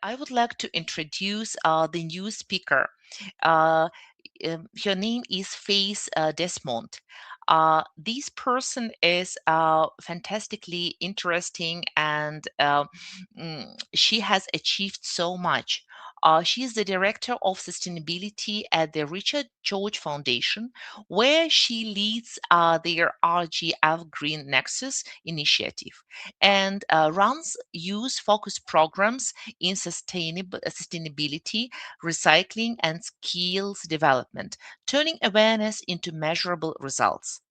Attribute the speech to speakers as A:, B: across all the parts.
A: I would like to introduce the new speaker. Uh, Her name is Faith Desmond. This person is fantastically interesting and she has achieved so much. She is the director of sustainability at the Richard George Foundation, where she leads their RGF Green Nexus initiative and runs youth focused programs in sustainability, recycling, and skills development, turning awareness into measurable results.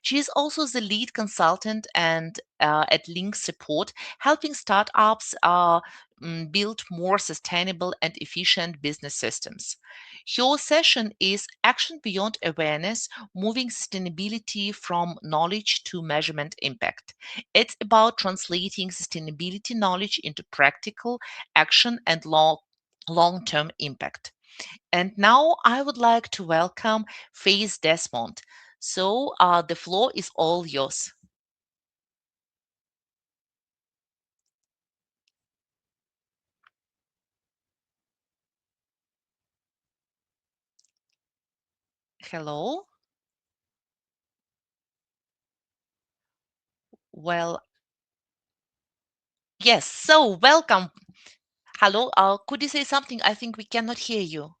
A: She is also the lead consultant and at Link Support, helping startups build more sustainable and efficient business systems. Your session is Action Beyond Awareness, moving sustainability from knowledge to measurement impact. It's about translating sustainability knowledge into practical action and long term impact. And now I would like to welcome Faith Desmond. So the floor is all yours. Hello. Well, yes. So welcome. Hello. Could you say something? I think we cannot hear you.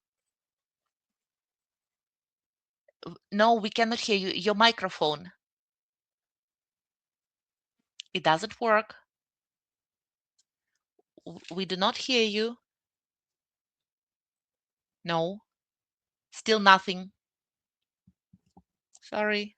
A: No, we cannot hear you. Your microphone. It doesn't work. We do not hear you. No. Still nothing. Sorry.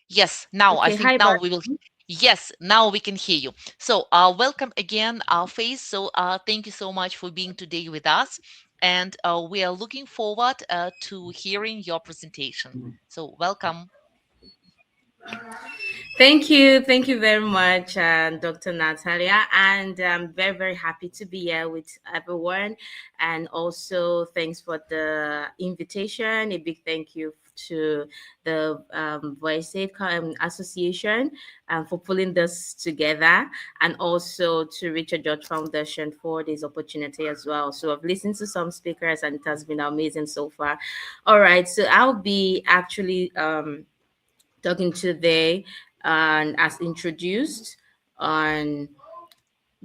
A: Yes, now I
B: Okay,
A: think
B: hi,
A: now
B: Bar.
A: we will. Yes, now we can hear you. So, welcome again, Faith. So, thank you so much for being today with us, and we are looking forward to hearing your presentation. So, welcome.
B: Thank you very much, Dr. Natalia, and I'm very, very happy to be here with everyone. And also, thanks for the invitation. A big thank you to the Voice Aid Association for pulling this together, and also to Richard George Foundation for this opportunity as well. So I've listened to some speakers, and it has been amazing so far. All right, so I'll be actually talking today and as introduced on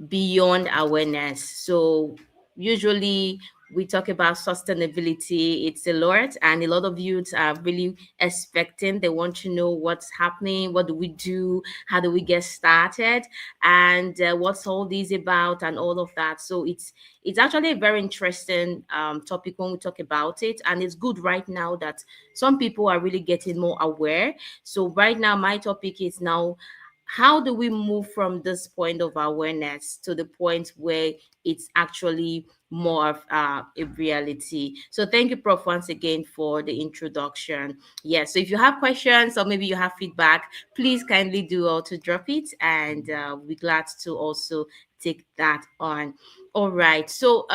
B: beyond awareness. So usually we talk about sustainability. It's a lot, and a lot of youths are really expecting. They want to know what's happening, what do we do, how do we get started, and what's all this about, and all of that. So it's actually a very interesting topic when we talk about it, and it's good right now that some people are really getting more aware. So right now, my topic is now, how do we move from this point of awareness to the point where it's actually more of a reality? So thank you, Prof, once again for the introduction. Yes, so if you have questions or maybe you have feedback, please kindly do all to drop it, and we'll be glad to also take that on. All right, so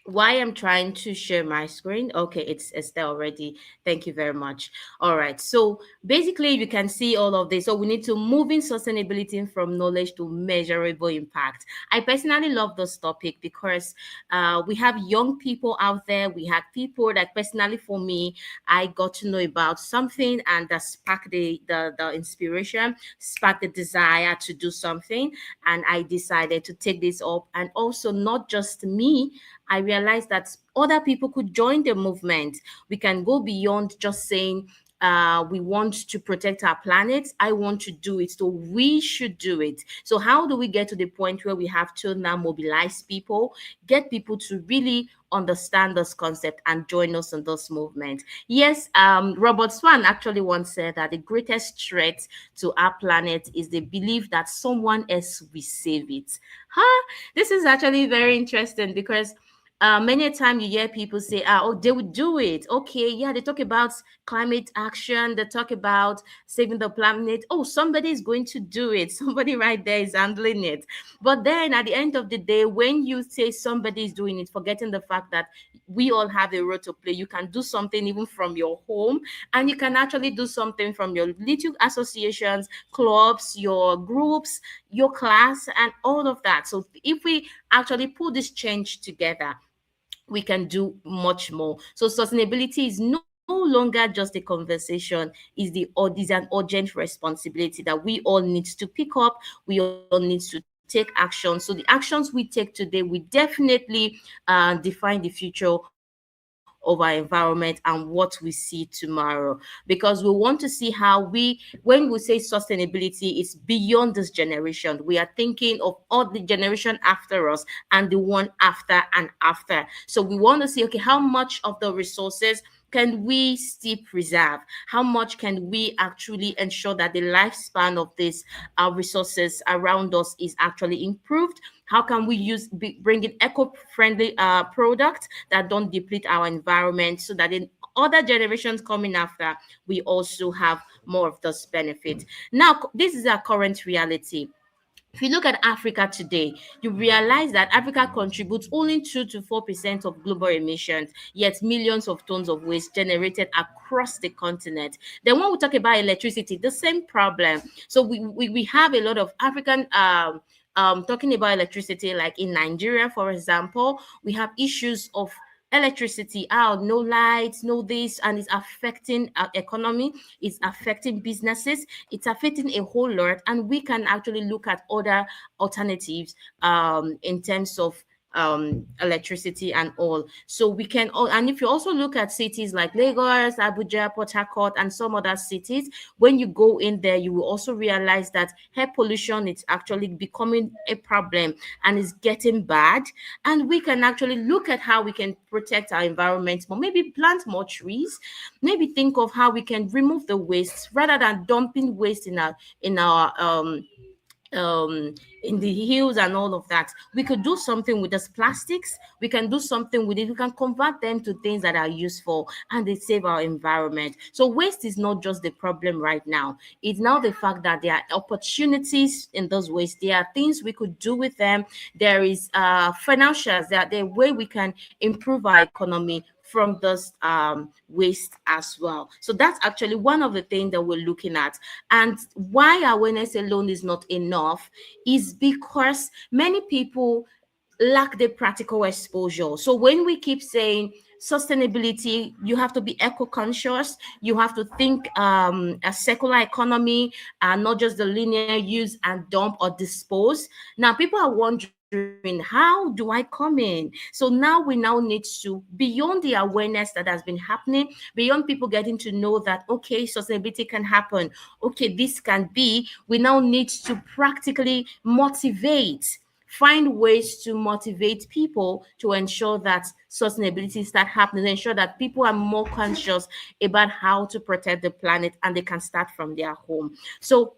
B: why I'm trying to share my screen. Okay, it's there already. Thank you very much. All right. So basically you can see all of this. So we need to move in sustainability from knowledge to measurable impact. I personally love this topic because we have young people out there. We have people that personally for me, I got to know about something and that sparked the inspiration, sparked the desire to do something. And I decided to take this up. And also not just me, I realized that other people could join the movement. We can go beyond just saying, we want to protect our planet. I want to do it. So we should do it. So, how do we get to the point where we have to now mobilize people, get people to really understand this concept and join us in this movement? Yes, Robert Swan actually once said that the greatest threat to our planet is the belief that someone else will save it. Huh? This is actually very interesting because Many a time you hear people say, ah, oh, they would do it. Okay, yeah, they talk about climate action, they talk about saving the planet. Oh, somebody is going to do it. Somebody right there is handling it. But then at the end of the day, when you say somebody is doing it, forgetting the fact that we all have a role to play. You can do something even from your home, and you can actually do something from your little associations, clubs, your groups, your class, and all of that. So if we actually put this change together, we can do much more. So sustainability is no longer just a conversation, is an urgent responsibility that we all need to pick up. We all need to take action. So the actions we take today will definitely define the future of our environment and what we see tomorrow. Because we want to see how when we say sustainability, it's beyond this generation. We are thinking of all the generation after us and the one after and after. So we want to see, okay, how much of the resources can we still preserve? How much can we actually ensure that the lifespan of these resources around us is actually improved? How can we bring in eco-friendly products that don't deplete our environment, so that in other generations coming after, we also have more of this benefit? Now, this is our current reality. If you look at Africa today, you realize that Africa contributes only 2 to 4% of global emissions, yet millions of tons of waste generated across the continent. Then when we talk about electricity, the same problem. So we have a lot of African talking about electricity, like in Nigeria, for example, we have issues of electricity out, no lights, no this, and it's affecting our economy, it's affecting businesses, it's affecting a whole lot. And we can actually look at other alternatives in terms of electricity and all. So we can all, and if you also look at cities like Lagos, Abuja, Port Harcourt, and some other cities, when you go in there, you will also realize that air pollution is actually becoming a problem and is getting bad. And we can actually look at how we can protect our environment more, maybe plant more trees, maybe think of how we can remove the waste rather than dumping waste in our in the hills and all of that. We could do something with those plastics. We can do something with it. We can convert them to things that are useful and they save our environment. So waste is not just the problem right now. It's now the fact that there are opportunities in those waste. There are things we could do with them. There is financials. There are way we can improve our economy from this waste as well. So that's actually one of the things that we're looking at. And why awareness alone is not enough is because many people lack the practical exposure. So when we keep saying sustainability, you have to be eco-conscious, you have to think a circular economy, not just the linear use and dump or dispose. Now people are wondering, how do I come in? So now we now need to, beyond the awareness that has been happening, beyond people getting to know that, okay, sustainability can happen, okay, this can be, we now need to practically motivate, find ways to motivate people to ensure that sustainability start happening, ensure that people are more conscious about how to protect the planet, and they can start from their home. So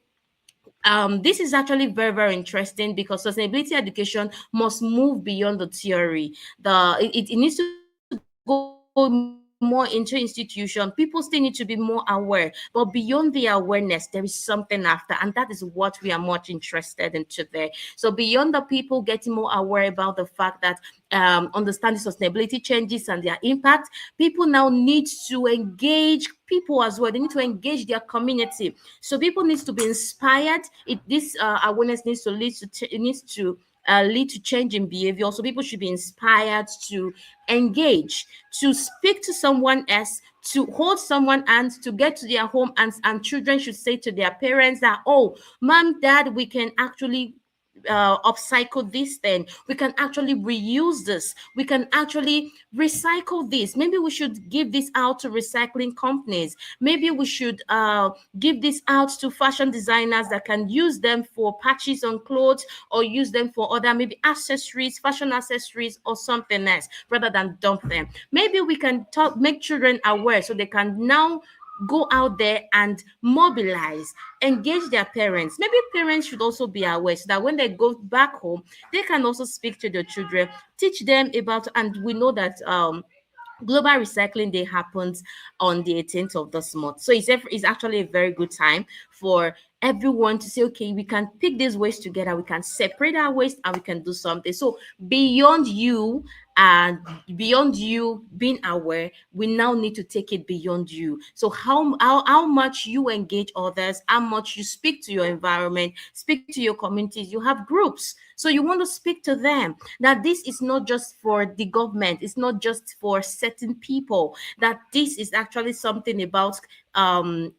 B: this is actually very, very interesting, because sustainability education must move beyond the theory. It needs to go more into institution. People still need to be more aware, but beyond the awareness, there is something after, and that is what we are much interested in today. So beyond the people getting more aware about the fact that understanding sustainability changes and their impact, people now need to engage people as well. They need to engage their community. So people needs to be inspired. This awareness needs to lead to change in behavior. So people should be inspired to engage, to speak to someone else, to hold someone and to get to their home, and children should say to their parents that, oh, mom, dad, we can actually upcycle this thing, we can actually reuse this, we can actually recycle this. Maybe we should give this out to recycling companies. Maybe we should give this out to fashion designers that can use them for patches on clothes, or use them for other maybe accessories, fashion accessories, or something else, rather than dump them. Maybe we can make children aware, so they can now go out there and mobilize, engage their parents. Maybe parents should also be aware so that when they go back home, they can also speak to the children, teach them about, and we know that Global Recycling Day happens on the 18th of this month. So it's actually a very good time for everyone to say, okay, we can pick these waste together, we can separate our waste, and we can do something. So beyond you and beyond you being aware, we now need to take it beyond you. So how much you engage others, how much you speak to your environment, speak to your communities. You have groups, so you want to speak to them that this is not just for the government, it's not just for certain people, that this is actually something about the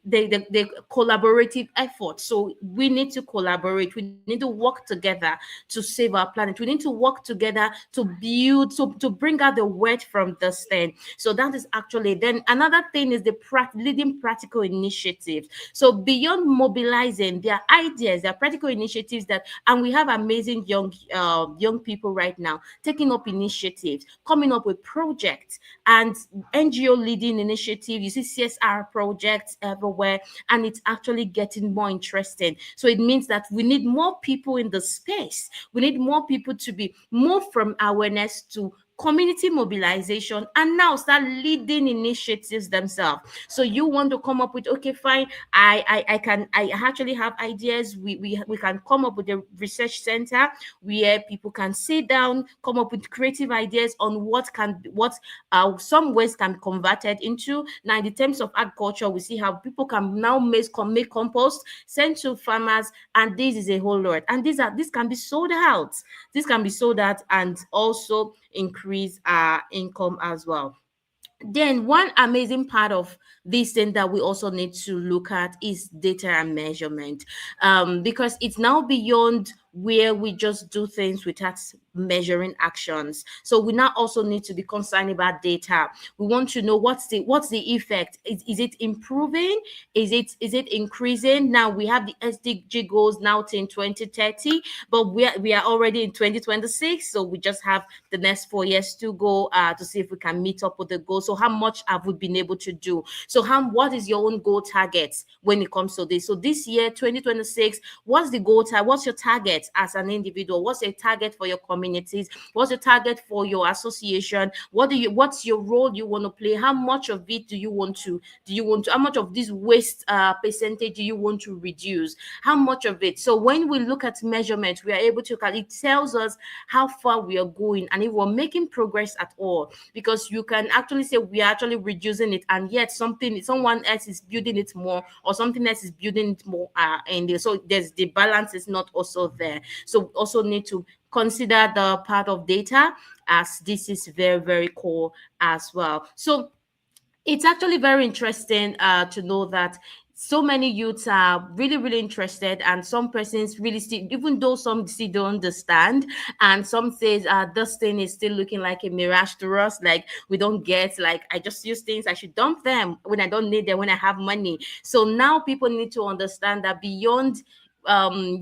B: collaborative effort. So we need to collaborate, we need to work together to save our planet, we need to work together to build, to bring out the word from this thing. So that is actually, then another thing is the leading practical initiatives. So beyond mobilizing, there are ideas, there are practical initiatives that, and we have amazing young people right now taking up initiatives, coming up with projects and NGO leading initiative. You see CSR projects everywhere, and it's actually getting more interesting. So it means that we need more people in the space. We need more people to be moved from awareness to community mobilization and now start leading initiatives themselves. So you want to come up with, okay, fine, I actually have ideas. We can come up with a research center where people can sit down, come up with creative ideas on what some waste can be converted into. Now, in the terms of agriculture, we see how people can now make compost, send to farmers, and this is a whole lot. And this can be sold out. This can be sold out and also increase our income as well. Then one amazing part of this thing that we also need to look at is data and measurement, because it's now beyond where we just do things without measuring actions. So we now also need to be concerned about data. We want to know what's the effect. Is it improving? Is it increasing? Now we have the SDG goals now till 2030, but we are already in 2026, so we just have the next 4 years to go to see if we can meet up with the goal. So how much have we been able to do? So what is your own goal target when it comes to this? So this year, 2026, what's the goal target? What's your target as an individual? What's your target for your communities? What's your target for your association? What's your role you want to play? How much of it how much of this waste percentage do you want to reduce? How much of it? So when we look at measurement, we are able to it tells us how far we are going and if we're making progress at all, because you can actually say we are actually reducing it and yet someone else is building it more, or something else is building it more, and so there's the balance is not also there. So we also need to consider the part of data, as this is very, very core as well. So it's actually very interesting to know that so many youths are really, really interested, and some persons really still, even though some still don't understand, and some says this thing is still looking like a mirage to us, like we don't get, like I just use things, I should dump them when I don't need them, when I have money. So now people need to understand that beyond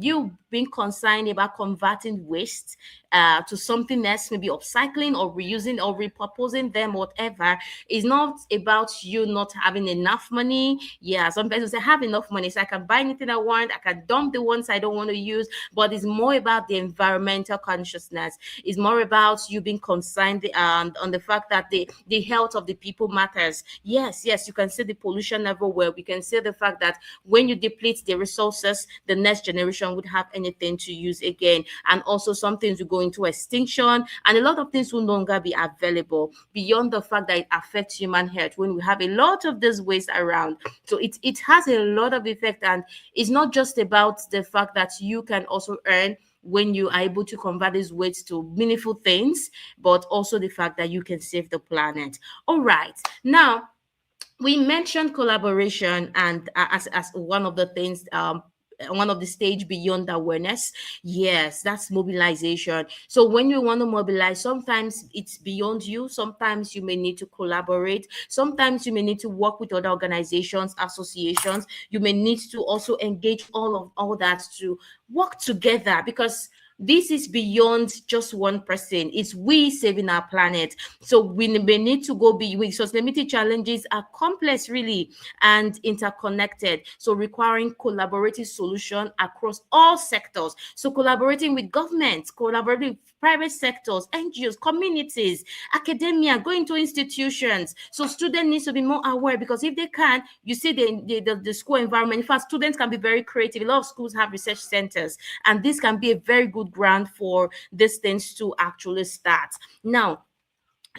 B: you being concerned about converting waste to something else, maybe upcycling or reusing or repurposing them, whatever, is not about you not having enough money. Yeah, some people say I have enough money, so I can buy anything I want, I can dump the ones I don't want to use. But it's more about the environmental consciousness. It's more about you being concerned on the fact that the health of the people matters. Yes, you can see the pollution everywhere. We can see the fact that when you deplete the resources, the next generation would have anything to use again. And also some things will go into extinction, and a lot of things will no longer be available, beyond the fact that it affects human health when we have a lot of this waste around. So it has a lot of effect, and it's not just about the fact that you can also earn when you are able to convert these waste to meaningful things, but also the fact that you can save the planet. All right, now we mentioned collaboration and as one of the things, one of the stage beyond awareness. Yes, that's mobilization. So when you want to mobilize, sometimes it's beyond you, sometimes you may need to collaborate, sometimes you may need to work with other organizations, associations. You may need to also engage all that to work together, because this is beyond just one person. It's we saving our planet. So we may need to go be with sustainability challenges are complex really and interconnected. So requiring collaborative solution across all sectors. So collaborating with governments, collaborating with private sectors, NGOs, communities, academia, going to institutions. So students need to be more aware, because if they can, you see the school environment. In fact, students can be very creative. A lot of schools have research centers, and this can be a very good ground for these things to actually start. Now,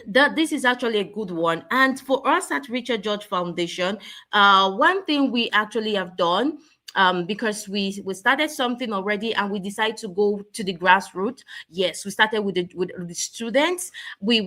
B: that this is actually a good one. And for us at Richard George Foundation, one thing we actually have done, because we started something already and we decided to go to the grassroots. Yes, we started with the students. We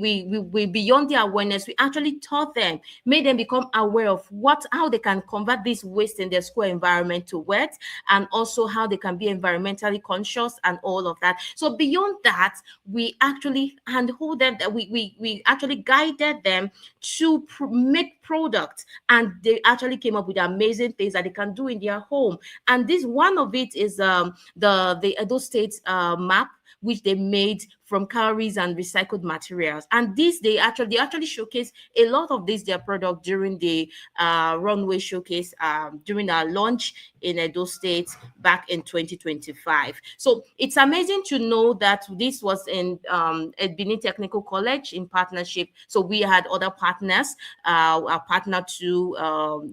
B: beyond the awareness, we actually taught them, made them become aware of how they can convert this waste in their school environment to wet, and also how they can be environmentally conscious and all of that. So beyond that, we actually handhold them, that we actually guided them to make products, and they actually came up with amazing things that they can do in their home. And this one of it is the Edo State map, which they made from calories and recycled materials. And this they actually showcase a lot of this their product during the runway showcase, during our launch in Edo State back in 2025. So it's amazing to know that this was in at Benin Technical College in partnership. So we had other partners, our partner to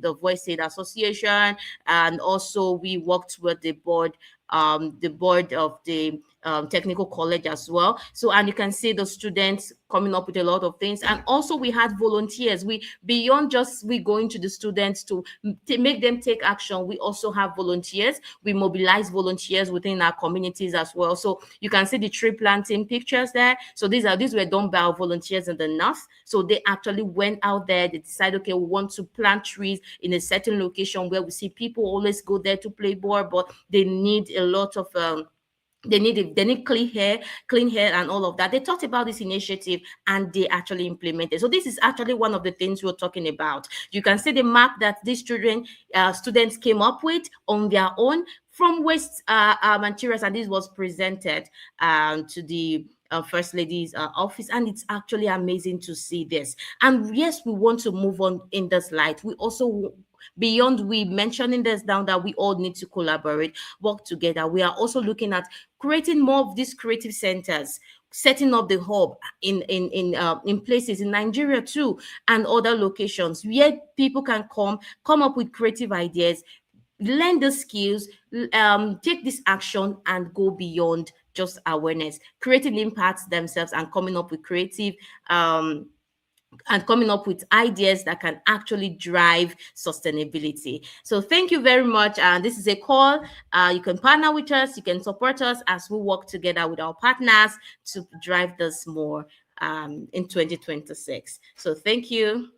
B: the Voice Aid Association, and also we worked with the board of the technical college as well. So, and you can see the students coming up with a lot of things. And also we had volunteers. We, beyond just we going to the students to make them take action, we also have volunteers. We mobilize volunteers within our communities as well. So you can see the tree planting pictures there. So these were done by our volunteers in the north. So they actually went out there. They decided, okay, we want to plant trees in a certain location where we see people always go there to play ball, but they need a lot of they need clean hair and all of that. They talked about this initiative and they actually implemented. So this is actually one of the things we're talking about. You can see the map that these students came up with on their own from waste materials, and this was presented to the First Lady's office, and it's actually amazing to see this. And yes, we want to move on in this light. We also, beyond we mentioning this down, that we all need to collaborate, work together. We are also looking at creating more of these creative centers, setting up the hub in places in Nigeria too, and other locations where people can come up with creative ideas, learn the skills, take this action and go beyond just awareness, creating impacts themselves, and coming up with creative and coming up with ideas that can actually drive sustainability. So thank you very much. And this is a call. You can partner with us, you can support us as we work together with our partners to drive this more in 2026. So thank you.